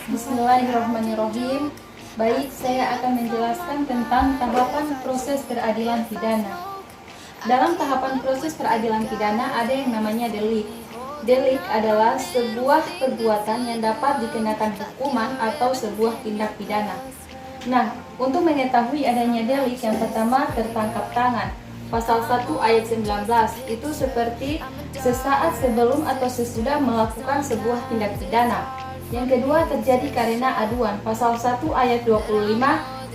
Bismillahirrahmanirrahim. Baik, saya akan menjelaskan tentang tahapan proses peradilan pidana. Dalam tahapan proses peradilan pidana ada yang namanya delik. Delik adalah sebuah perbuatan yang dapat dikenakan hukuman atau sebuah tindak pidana. Nah, untuk mengetahui adanya delik, yang pertama tertangkap tangan. Pasal 1 ayat 19 itu seperti sesaat sebelum atau sesudah melakukan sebuah tindak pidana. Yang kedua terjadi karena aduan. Pasal 1 ayat 25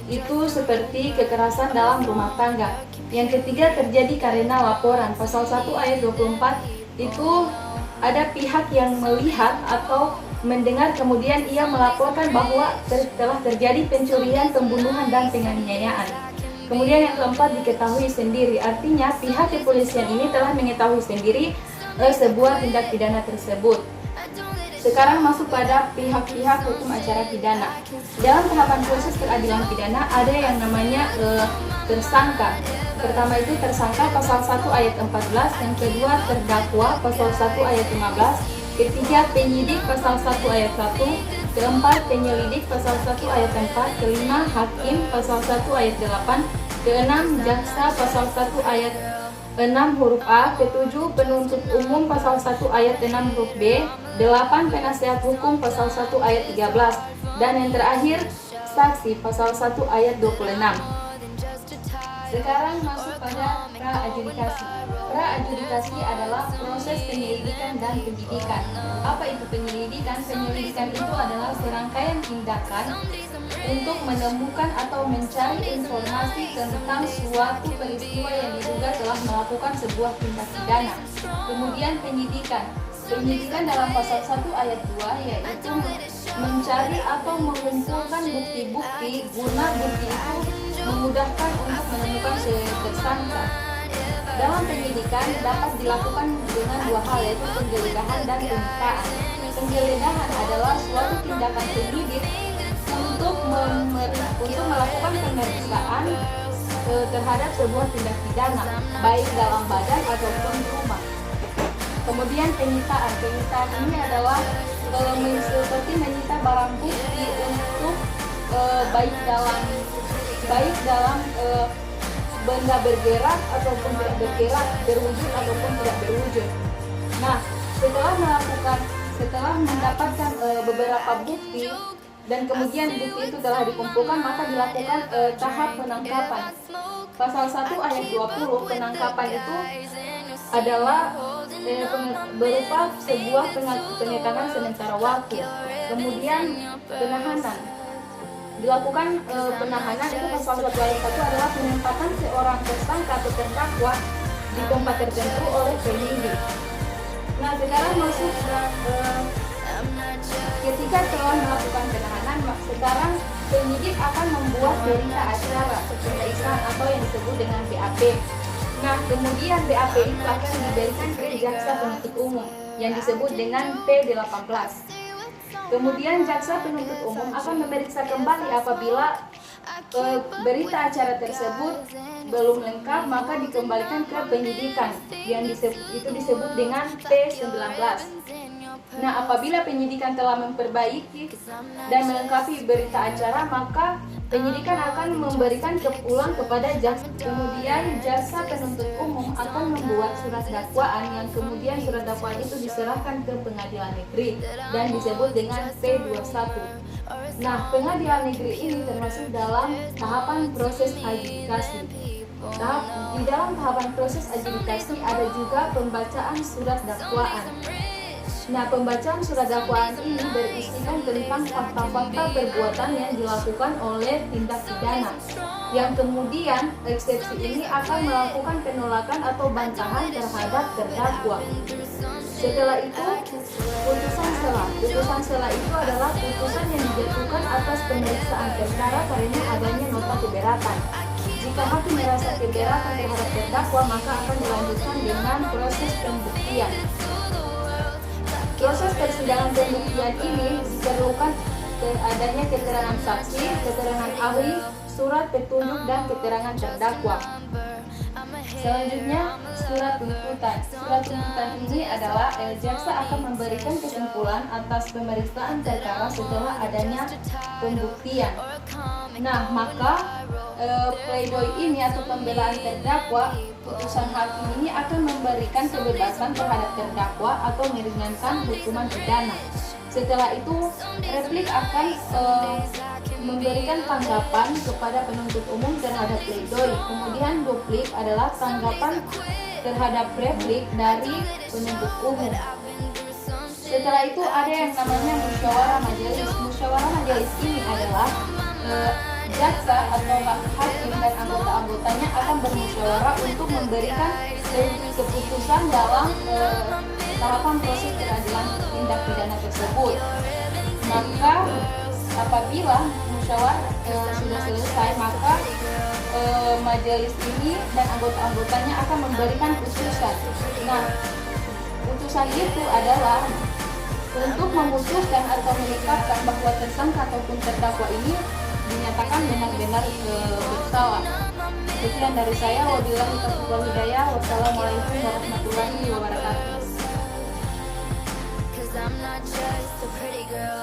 itu seperti kekerasan dalam rumah tangga. Yang ketiga terjadi karena laporan. Pasal 1 ayat 24 itu ada pihak yang melihat atau mendengar kemudian ia melaporkan bahwa telah terjadi pencurian, pembunuhan, dan penganiayaan. Kemudian yang keempat diketahui sendiri, artinya pihak kepolisian ini telah mengetahui sendiri sebuah tindak pidana tersebut. Sekarang masuk pada pihak-pihak hukum acara pidana. Dalam tahapan proses peradilan pidana ada yang namanya tersangka. Pertama itu tersangka pasal 1 ayat 14, yang kedua terdakwa pasal 1 ayat 15, ketiga penyidik pasal 1 ayat 1, keempat penyelidik pasal 1 ayat 4, kelima hakim pasal 1 ayat 8, keenam jaksa pasal 1 ayat 6 huruf A, ketujuh penuntut umum pasal 1 ayat 6 huruf B, 8 penasehat hukum pasal 1 ayat 13, dan yang terakhir saksi pasal 1 ayat 26. Sekarang masuk pada pra-adjudikasi. Pra-adjudikasi adalah proses penyelidikan dan penyidikan. Apa itu penyelidikan? Penyelidikan itu adalah serangkaian tindakan untuk menemukan atau mencari informasi tentang suatu peristiwa yang diduga telah melakukan sebuah tindak pidana. Kemudian penyidikan. Penyidikan dalam pasal 1 ayat 2 yaitu mencari atau mengumpulkan bukti-bukti guna bukti itu memudahkan untuk menemukan tersangka. Dalam penyidikan dapat dilakukan dengan dua hal, yaitu penggeledahan dan penyitaan. Penggeledahan adalah suatu tindakan penyidik untuk melakukan pemeriksaan terhadap sebuah tindak pidana, baik dalam badan ataupun rumah. Kemudian penyitaan. Penyitaan ini adalah seperti menyita barang bukti untuk baik dalam benda bergerak ataupun tidak bergerak, berwujud ataupun tidak berwujud. Nah, setelah mendapatkan beberapa bukti dan kemudian bukti itu telah dikumpulkan, maka dilakukan tahap penangkapan. Pasal 1 ayat 20, penangkapan itu adalah berupa sebuah pengekangan sementara waktu. Kemudian penahanan. Dilakukan penahanan itu pasal 1 ayat 1 adalah penempatan seorang tersangka atau terdakwa di tempat tertentu oleh penyidik. Nah, sekarang masuk ketika telah melakukan penahanan, sekarang penyidik akan membuat berita acara pemeriksaan atau yang disebut dengan BAP. Nah, kemudian BAP itu akan diberikan ke jaksa penuntut umum yang disebut dengan P18. Kemudian jaksa penuntut umum akan memeriksa kembali apabila berita acara tersebut belum lengkap, maka dikembalikan ke penyidikan yang disebut dengan P19. Nah, apabila penyidikan telah memperbaiki dan melengkapi berita acara, maka penyidikan akan memberikan ulang kepada jaksa. Kemudian jaksa penuntut umum akan membuat surat dakwaan yang kemudian surat dakwaan itu diserahkan ke pengadilan negeri dan disebut dengan P21. Nah, pengadilan negeri ini termasuk dalam tahapan proses adjudikasi. Di dalam tahapan proses adjudikasi ada juga pembacaan surat dakwaan. Nah, pembacaan surat dakwaan ini berisikan tentang fakta-fakta perbuatan yang dilakukan oleh tindak pidana, yang kemudian eksepsi ini akan melakukan penolakan atau bantahan terhadap terdakwa. Setelah itu, putusan sela. Putusan sela itu adalah putusan yang dijatuhkan atas pemeriksaan perkara karena adanya nota keberatan. Jika hakim merasa keberatan terhadap terdakwa, maka akan dilanjutkan dengan proses pembuktian. Proses persidangan pembuktian ini diperlukan adanya keterangan saksi, keterangan ahli, surat petunjuk, dan keterangan terdakwa. Selanjutnya, surat tuntutan. Surat tuntutan ini adalah jaksa akan memberikan kesimpulan atas pemeriksaan perkara setelah adanya pembuktian. Nah, maka pledoi ini atau pembelaan terdakwa, putusan hakim ini akan memberikan kebebasan terhadap terdakwa atau meringankan hukuman pidana. Setelah itu, replik akan memberikan tanggapan kepada penuntut umum terhadap pledoi. Kemudian duplik adalah tanggapan terhadap replik dari penuntut umum. Setelah itu ada yang namanya musyawarah majelis. Musyawarah majelis ini adalah jaksa atau hakim dan anggota-anggotanya akan bermusyawarah untuk memberikan keputusan dalam tahapan proses peradilan tindak pidana tersebut. Maka apabila musyawarah sudah selesai, maka majelis ini dan anggota-anggotanya akan memberikan putusan. Nah, putusan itu adalah untuk memutuskan atau menetapkan bahwa tersangka ataupun terdakwa ini dinyatakan benar-benar bersalah. Sekian dari saya. Wabillahi taufiq wal hidayah. Wassalamualaikum warahmatullahi wabarakatuh.